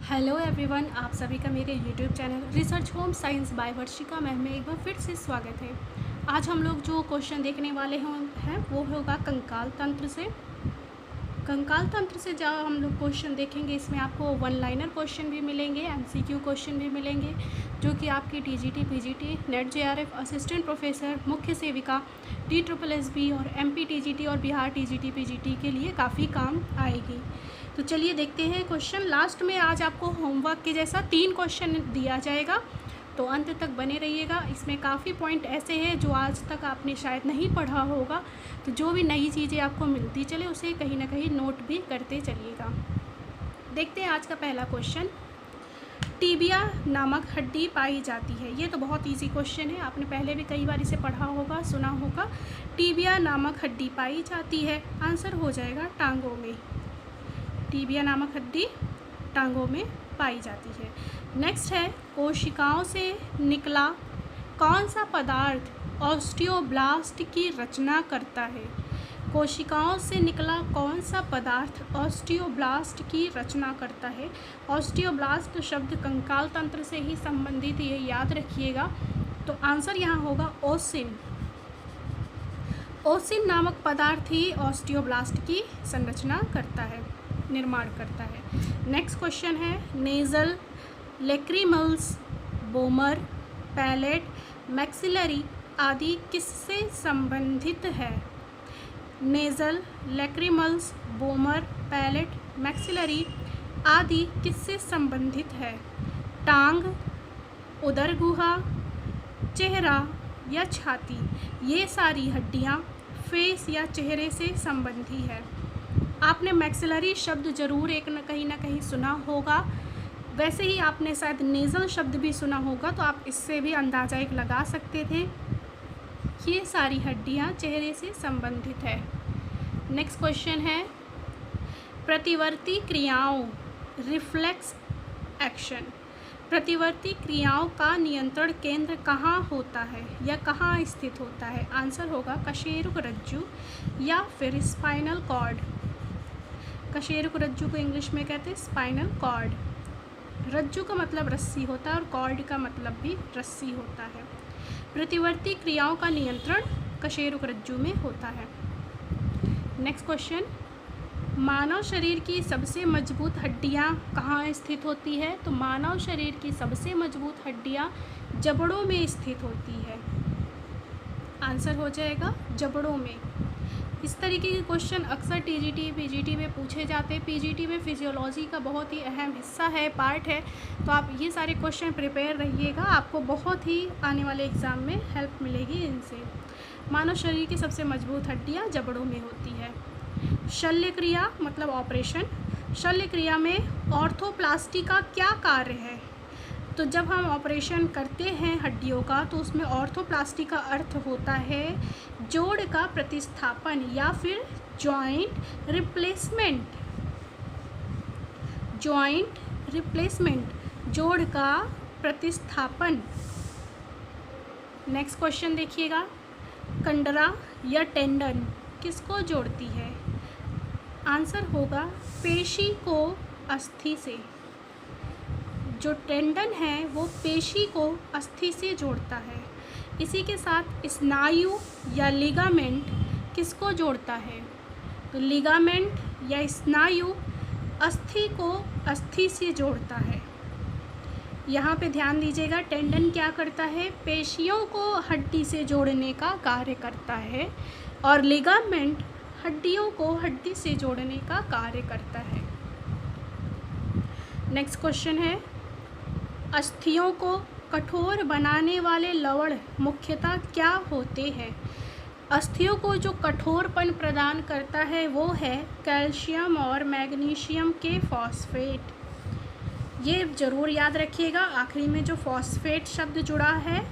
Hello everyone, आप सभी का मेरे YouTube channel research home science by Varshika ma'am में एक बार फिर से स्वागत है। आज हम लोग जो क्वेश्चन देखने वाले हैं वो होगा कंकाल तंत्र से। कंकाल तंत्र से जब हम लोग क्वेश्चन देखेंगे, इसमें आपको वन लाइनर क्वेश्चन भी मिलेंगे, एमसीक्यू क्वेश्चन भी मिलेंगे, जो कि आपकी TGT, PGT, net JRF, assistant professor, मुख्य सेविका, TSSB और MPTGT और बिहार टीजीटी पीजीटी के लिए काफ़ी काम आएगी। तो चलिए देखते हैं क्वेश्चन। लास्ट में आज आपको होमवर्क के जैसा 3 क्वेश्चन दिया जाएगा, तो अंत तक बने रहिएगा। इसमें काफ़ी पॉइंट ऐसे हैं जो आज तक आपने शायद नहीं पढ़ा होगा, तो जो भी नई चीज़ें आपको मिलती चले उसे कहीं ना कहीं नोट भी करते चलिएगा। देखते हैं आज का पहला क्वेश्चन। टीबिया नामक हड्डी पाई जाती है। ये तो बहुत इजी क्वेश्चन है, आपने पहले भी कई बार इसे पढ़ा होगा, सुना होगा। टीबिया नामक हड्डी पाई जाती है, आंसर हो जाएगा टांगों में। टीबिया नामक हड्डी टांगों में पाई जाती है। नेक्स्ट है, कोशिकाओं से निकला कौन सा पदार्थ ऑस्टियोब्लास्ट की रचना करता है। कोशिकाओं से निकला कौन सा पदार्थ ऑस्टियोब्लास्ट की रचना करता है। ऑस्टियोब्लास्ट शब्द कंकाल तंत्र से ही संबंधित, ये याद रखिएगा। तो आंसर यहाँ होगा ओसिन। ओसिन नामक पदार्थ ही ऑस्टियोब्लास्ट की संरचना करता है, निर्माण करता है। नेक्स्ट क्वेश्चन है, नेज़ल, लेक्रीमल्स, बोमर, पैलेट, मैक्सिलरी आदि किससे संबंधित है। नेज़ल, लेक्रीमल्स, बोमर, पैलेट, मैक्सिलरी आदि किससे संबंधित है। टांग, उदर गुहा, चेहरा या छाती। ये सारी हड्डियाँ फेस या चेहरे से संबंधी है। आपने मैक्सिलरी शब्द ज़रूर एक न कहीं सुना होगा, वैसे ही आपने शायद नेज़ल शब्द भी सुना होगा, तो आप इससे भी अंदाज़ा एक लगा सकते थे। ये सारी हड्डियाँ चेहरे से संबंधित है। नेक्स्ट क्वेश्चन है, प्रतिवर्ती क्रियाओं, रिफ्लेक्स एक्शन, प्रतिवर्ती क्रियाओं का नियंत्रण केंद्र कहाँ होता है या कहाँ स्थित होता है। आंसर होगा कशेरुक रज्जु या फिर स्पाइनल कॉर्ड। कशेरुक रज्जु को इंग्लिश में कहते हैं स्पाइनल कॉर्ड। रज्जु का मतलब रस्सी होता है और कॉर्ड का मतलब भी रस्सी होता है। प्रतिवर्ती क्रियाओं का नियंत्रण कशेरुक रज्जु में होता है। नेक्स्ट क्वेश्चन, मानव शरीर की सबसे मजबूत हड्डियां कहाँ स्थित होती है। तो मानव शरीर की सबसे मजबूत हड्डियां जबड़ों में स्थित होती है। आंसर हो जाएगा जबड़ों में। इस तरीके के क्वेश्चन अक्सर टीजीटी, पीजीटी में पूछे जाते हैं। पीजीटी में फिजियोलॉजी का बहुत ही अहम हिस्सा है, पार्ट है, तो आप ये सारे क्वेश्चन प्रिपेयर रहिएगा, आपको बहुत ही आने वाले एग्ज़ाम में हेल्प मिलेगी इनसे। मानव शरीर की सबसे मजबूत हड्डियाँ जबड़ों में होती है। शल्य क्रिया मतलब ऑपरेशन। शल्य क्रिया में ऑर्थोप्लास्टी का क्या कार्य है। तो जब हम ऑपरेशन करते हैं हड्डियों का, तो उसमें ऑर्थोप्लास्टी का अर्थ होता है जोड़ का प्रतिस्थापन या फिर जॉइंट रिप्लेसमेंट। जॉइंट रिप्लेसमेंट, जोड़ का प्रतिस्थापन। नेक्स्ट क्वेश्चन देखिएगा, कंडरा या टेंडन किसको जोड़ती है। आंसर होगा पेशी को अस्थि से। जो टेंडन है वो पेशी को अस्थि से जोड़ता है। इसी के साथ स्नायु या लिगामेंट किसको जोड़ता है। तो लिगामेंट या स्नायु अस्थि को अस्थि से जोड़ता है। यहाँ पे ध्यान दीजिएगा, टेंडन क्या करता है, पेशियों को हड्डी से जोड़ने का कार्य करता है, और लिगामेंट हड्डियों को हड्डी से जोड़ने का कार्य करता है। नेक्स्ट क्वेश्चन है, अस्थियों को कठोर बनाने वाले लवण मुख्यतः क्या होते हैं। अस्थियों को जो कठोरपन प्रदान करता है वो है कैल्शियम और मैग्नीशियम के फॉस्फेट। ये ज़रूर याद रखिएगा, आखिरी में जो फॉस्फेट शब्द जुड़ा है।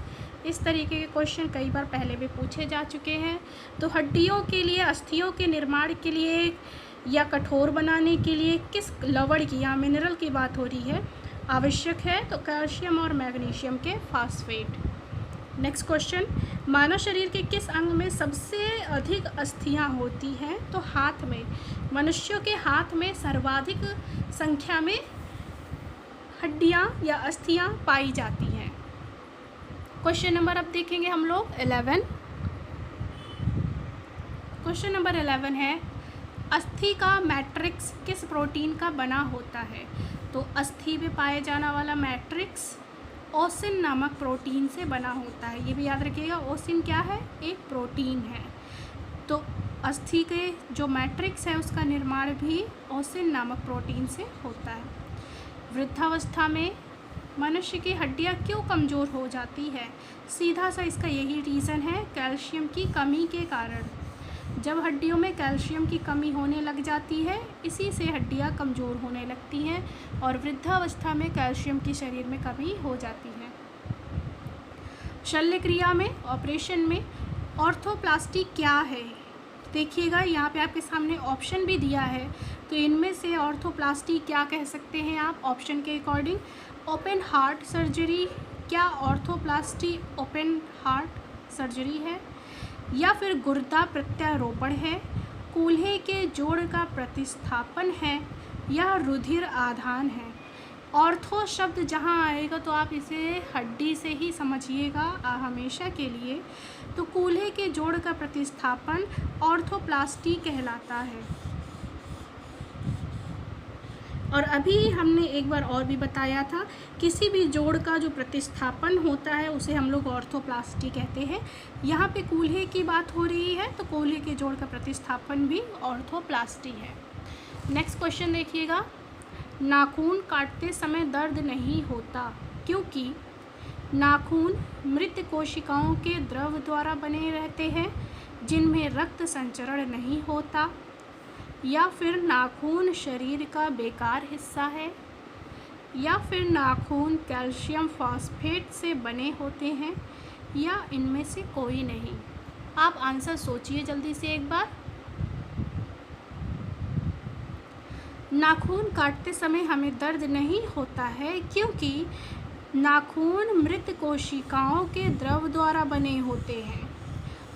इस तरीके के क्वेश्चन कई बार पहले भी पूछे जा चुके हैं। तो हड्डियों के लिए, अस्थियों के निर्माण के लिए या कठोर बनाने के लिए किस लवण की या मिनरल की बात हो रही है, आवश्यक है। तो कैल्शियम और मैग्नीशियम के फॉस्फेट। नेक्स्ट क्वेश्चन, मानव शरीर के किस अंग में सबसे अधिक अस्थियां होती हैं। तो हाथ में। मनुष्यों के हाथ में सर्वाधिक संख्या में हड्डियाँ या अस्थियाँ पाई जाती हैं। क्वेश्चन नंबर अब देखेंगे हम लोग 11। क्वेश्चन नंबर 11 है, अस्थि का मैट्रिक्स किस प्रोटीन का बना होता है? तो अस्थि में पाया जाने वाला मैट्रिक्स ओसिन नामक प्रोटीन से बना होता है। ये भी याद रखिएगा, ओसिन क्या है? एक प्रोटीन है। तो अस्थि के जो मैट्रिक्स है उसका निर्माण भी ओसिन नामक प्रोटीन से होता है। वृद्धावस्था में मनुष्य की हड्डियाँ क्यों कमज़ोर हो जाती है? सीधा सा इसका यही रीज़न है, कैल्शियम की कमी के कारण। जब हड्डियों में कैल्शियम की कमी होने लग जाती है, इसी से हड्डियाँ कमज़ोर होने लगती हैं और वृद्धावस्था में कैल्शियम की शरीर में कमी हो जाती है। शल्य क्रिया में, ऑपरेशन में ऑर्थोप्लास्टी क्या है? देखिएगा यहाँ पे आपके सामने ऑप्शन भी दिया है, तो इनमें से ऑर्थोप्लास्टी क्या कह सकते हैं आप ऑप्शन के अकॉर्डिंग? ओपन हार्ट सर्जरी, क्या ऑर्थोप्लास्टी ओपन हार्ट सर्जरी है? या फिर गुर्दा प्रत्यारोपण है, कूल्हे के जोड़ का प्रतिस्थापन है, या रुधिर आधान है? ऑर्थो शब्द जहाँ आएगा तो आप इसे हड्डी से ही समझिएगा हमेशा के लिए। तो कूल्हे के जोड़ का प्रतिस्थापन ऑर्थोप्लास्टी कहलाता है। और अभी हमने एक बार और भी बताया था, किसी भी जोड़ का जो प्रतिस्थापन होता है उसे हम लोग ऑर्थोप्लास्टी कहते हैं। यहाँ पे कूल्हे की बात हो रही है तो कूल्हे के जोड़ का प्रतिस्थापन भी ऑर्थोप्लास्टी है। नेक्स्ट क्वेश्चन देखिएगा, नाखून काटते समय दर्द नहीं होता क्योंकि नाखून मृत कोशिकाओं के द्रव द्वारा बने रहते हैं जिनमें रक्त संचरण नहीं होता, या फिर नाखून शरीर का बेकार हिस्सा है, या फिर नाखून कैल्शियम फॉस्फेट से बने होते हैं, या इनमें से कोई नहीं। आप आंसर सोचिए जल्दी से एक बार। नाखून काटते समय हमें दर्द नहीं होता है क्योंकि नाखून मृत कोशिकाओं के द्रव द्वारा बने होते हैं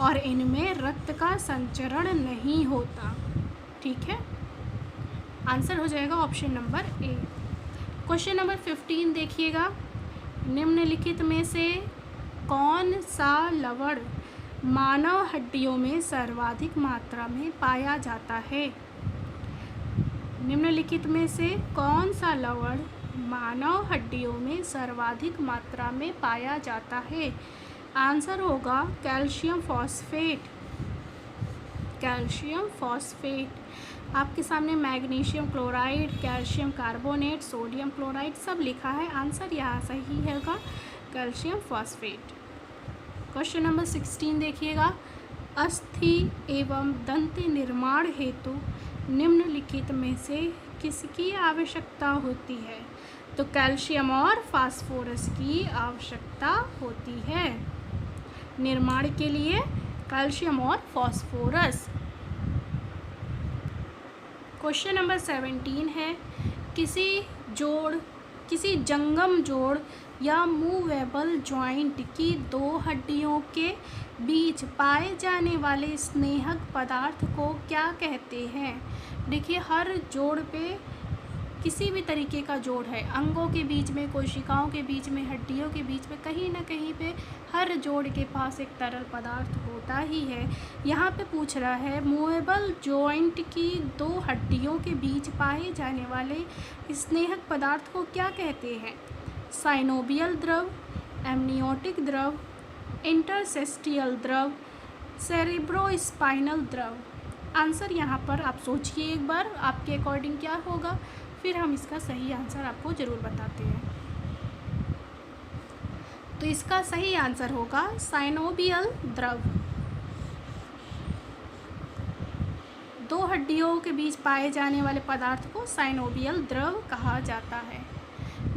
और इनमें रक्त का संचरण नहीं होता। ठीक है, आंसर हो जाएगा option number A. Question number 15 देखिएगा, निम्नलिखित में से कौन सा लवण मानव हड्डियों में सर्वाधिक मात्रा में पाया जाता है? निम्नलिखित में से कौन सा लवण मानव हड्डियों में सर्वाधिक मात्रा में पाया जाता है? आंसर होगा कैल्शियम फॉस्फेट। Calcium phosphate. आपके सामने magnesium chloride, calcium carbonate, sodium chloride सब लिखा है, आंसर यहाँ सही होगा कैल्शियम फॉस्फेट। क्वेश्चन नंबर 16 देखिएगा, अस्थि एवं दंत निर्माण हेतु निम्नलिखित में से किसकी आवश्यकता होती है? तो कैल्शियम और फास्फोरस की आवश्यकता होती है निर्माण के लिए, कैल्शियम और फास्फोरस। क्वेश्चन नंबर 17 है, किसी जंगम जोड़ या मूवेबल जॉइंट की दो हड्डियों के बीच पाए जाने वाले स्नेहक पदार्थ को क्या कहते हैं? देखिए, हर जोड़ पे किसी भी तरीके का जोड़ है, अंगों के बीच में, कोशिकाओं के बीच में, हड्डियों के बीच में, कहीं ना कहीं पे हर जोड़ के पास एक तरल पदार्थ होता ही है। यहाँ पे पूछ रहा है मूवेबल जॉइंट की दो हड्डियों के बीच पाए जाने वाले स्नेहक पदार्थ को क्या कहते हैं? साइनोबियल द्रव, एमनियोटिक द्रव, इंटरसेस्टियल द्रव, सेरिब्रोस्पाइनल द्रव। आंसर यहाँ पर आप सोचिए एक बार, आपके अकॉर्डिंग क्या होगा, फिर हम इसका सही आंसर आपको ज़रूर बताते हैं। तो इसका सही आंसर होगा साइनोबियल द्रव। दो हड्डियों के बीच पाए जाने वाले पदार्थ को साइनोबियल द्रव कहा जाता है।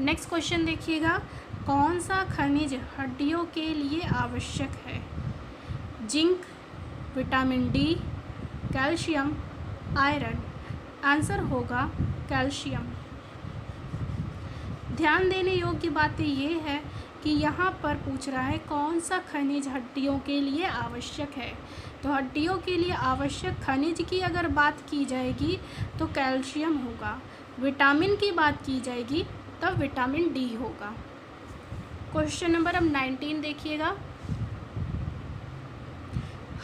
नेक्स्ट क्वेश्चन देखिएगा, कौन सा खनिज हड्डियों के लिए आवश्यक है? Zinc, vitamin D, calcium, iron. Answer होगा कैल्शियम। ध्यान देने योग्य बातें ये है कि यहाँ पर पूछ रहा है कौन सा खनिज हड्डियों के लिए आवश्यक है। तो हड्डियों के लिए आवश्यक खनिज की अगर बात की जाएगी तो कैल्शियम होगा। विटामिन की बात की जाएगी तब विटामिन डी होगा। क्वेश्चन नंबर अब 19 देखिएगा।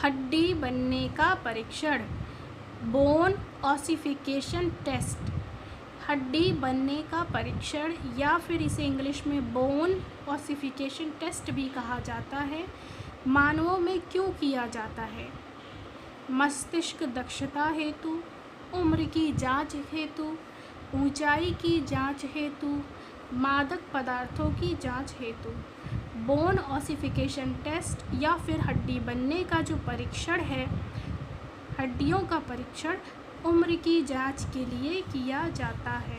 हड्डी बनने का परीक्षण, बोन ऑसिफिकेशन टेस्ट। हड्डी बनने का परीक्षण या फिर इसे इंग्लिश में बोन ऑसिफिकेशन टेस्ट भी कहा जाता है, मानवों में क्यों किया जाता है? मस्तिष्क दक्षता हेतु, उम्र की जांच हेतु, ऊंचाई की जांच हेतु, मादक पदार्थों की जांच हेतु। बोन ऑसिफिकेशन टेस्ट या फिर हड्डी बनने का जो परीक्षण है, हड्डियों का परीक्षण उम्र की जांच के लिए किया जाता है।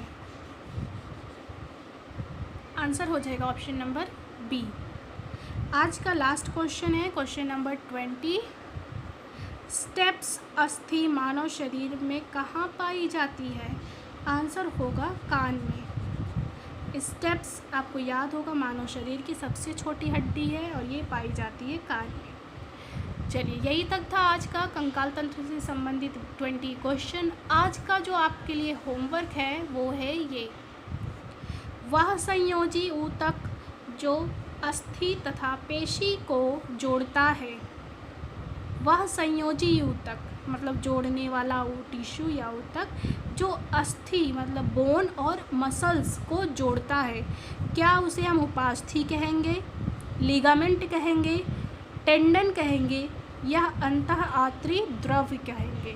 आंसर हो जाएगा ऑप्शन नंबर बी। आज का लास्ट क्वेश्चन है क्वेश्चन नंबर 20। स्टेप्स अस्थि मानव शरीर में कहाँ पाई जाती है? आंसर होगा कान में। स्टेप्स आपको याद होगा मानव शरीर की सबसे छोटी हड्डी है और ये पाई जाती है कान में। चलिए, यही तक था आज का कंकाल तंत्र से संबंधित 20 क्वेश्चन। आज का जो आपके लिए होमवर्क है वो है ये, वह संयोजी ऊतक जो अस्थि तथा पेशी को जोड़ता है। वह संयोजी ऊतक मतलब जोड़ने वाला टिश्यू या ऊतक जो अस्थि मतलब बोन और मसल्स को जोड़ता है, क्या उसे हम उपास्थि कहेंगे, लिगामेंट कहेंगे, टेंडन कहेंगे या अंतः आंतरिक द्रव्य कहेंगे?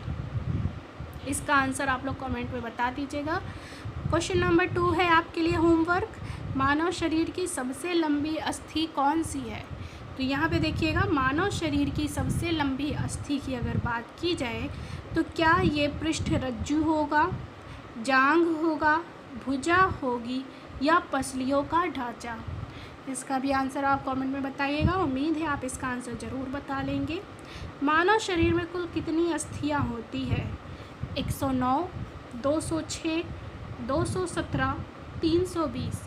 इसका आंसर आप लोग कमेंट में बता दीजिएगा। क्वेश्चन नंबर 2 है आपके लिए होमवर्क, मानव शरीर की सबसे लंबी अस्थि कौन सी है? तो यहाँ पे देखिएगा, मानव शरीर की सबसे लंबी अस्थि की अगर बात की जाए तो क्या ये पृष्ठ रज्जु होगा, जांघ होगा, भुजा होगी या पसलियों का ढांचा? इसका भी आंसर आप कमेंट में बताइएगा। उम्मीद है आप इसका आंसर ज़रूर बता लेंगे। मानव शरीर में कुल कितनी अस्थियाँ होती है? 109, 206, 217, 320।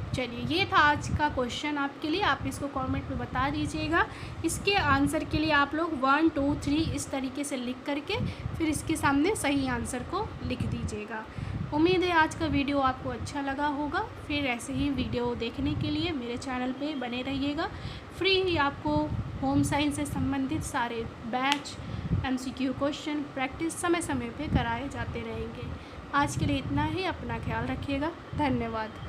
चलिए, ये था आज का क्वेश्चन आपके लिए। आप इसको कमेंट में बता दीजिएगा। इसके आंसर के लिए आप लोग 1, 2, 3 इस तरीके से लिख करके फिर इसके सामने सही आंसर को लिख दीजिएगा। उम्मीद है आज का वीडियो आपको अच्छा लगा होगा। फिर ऐसे ही वीडियो देखने के लिए मेरे चैनल पे बने रहिएगा। फ्री ही आपको होम साइंस से संबंधित सारे बैच, MCQ क्वेश्चन, प्रैक्टिस समय समय पे कराए जाते रहेंगे। आज के लिए इतना ही। अपना ख्याल रखिएगा। धन्यवाद।